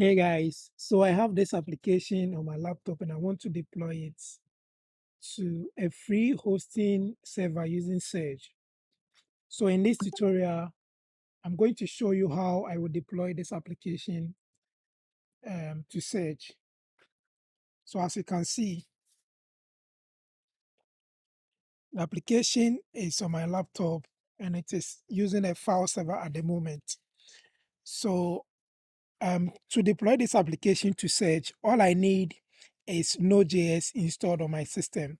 Hey guys, so I have this application on my laptop and I want to deploy it to a free hosting server using Surge. So in this tutorial, I'm going to show you how I will deploy this application to Surge. So as you can see, the application is on my laptop and it is using a file server at the moment. So to deploy this application to Surge, all I need is Node.js installed on my system.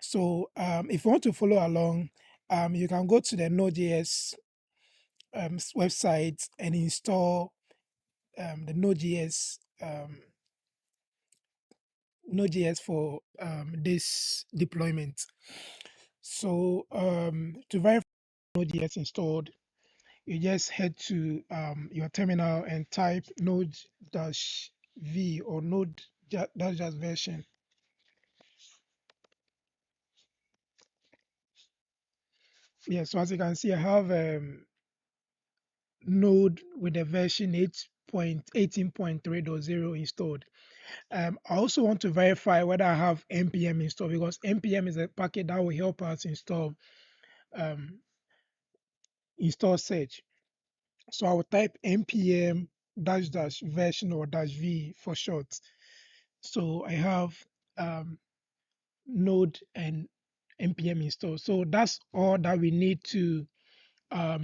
So if you want to follow along, you can go to the Node.js website and install the Node.js for this deployment. So to verify Node.js installed, you just head to your terminal and type node-v or node-dash version. Yeah, so as you can see, I have Node with the version 8.18.3.0 installed. I also want to verify whether I have npm installed because npm is a package that will help us um, install Surge. So I will type npm dash dash version or dash v for short. So I have um, Node and npm installed. So that's all that we need to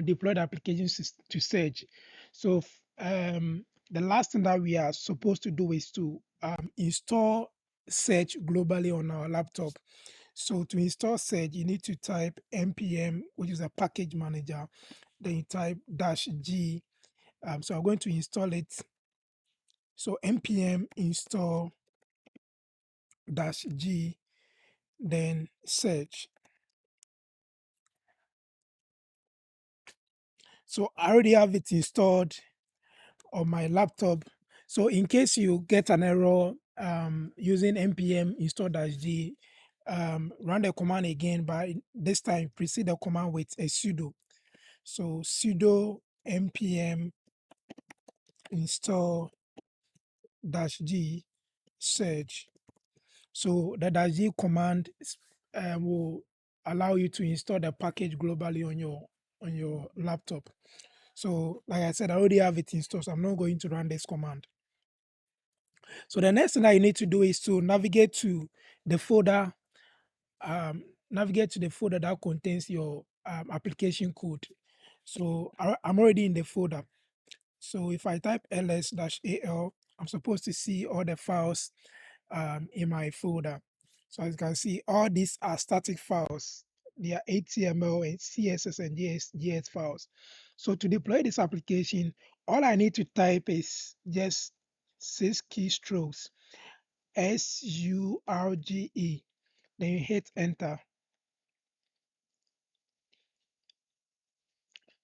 deploy the applications to Surge. So the last thing that we are supposed to do is to install Surge globally on our laptop. So to install Surge, you need to type npm, which is a package manager. Then you type -g. So I'm going to install it. So npm install -g, then Surge. So I already have it installed on my laptop. So in case you get an error using npm install-g, run the command again, but this time precede the command with a sudo. So sudo npm install-g Surge. So the -g command will allow you to install the package globally on your laptop. So like I said, I already have it installed, so I'm not going to run this command. So the next thing that you need to do is to navigate to the folder, that contains your application code. So I'm already in the folder. So if I type ls-al, I'm supposed to see all the files in my folder. So as you can see, all these are static files. They are HTML and CSS and JS files. So to deploy this application, all I need to type is just 6 keystrokes, SURGE. Then you hit enter.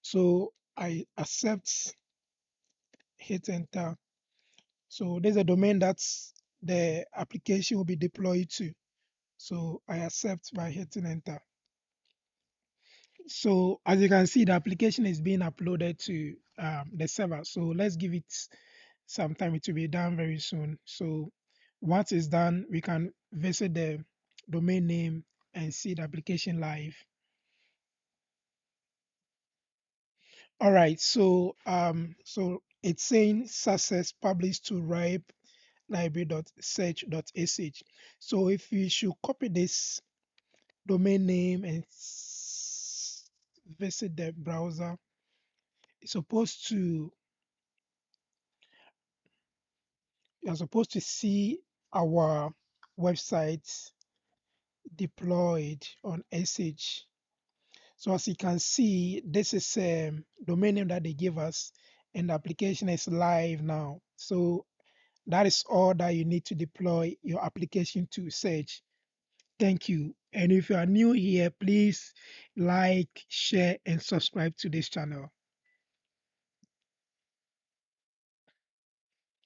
So I accept, hit enter. So there's a domain that's the application will be deployed to. So I accept by hitting enter. So as you can see, the application is being uploaded to the server. So let's give it some time. It will be done very soon. So once it's done, we can visit the domain name and see the application live. All right. So it's saying success published to RIPE library.search.sh. So if we should copy this domain name and visit the browser, it's supposed to you're supposed to see our website deployed on SH. So as you can see, this is a domain name that they give us, and the application is live now. So that is all that you need to deploy your application to Surge. Thank you. And if you are new here, please like, share, and subscribe to this channel.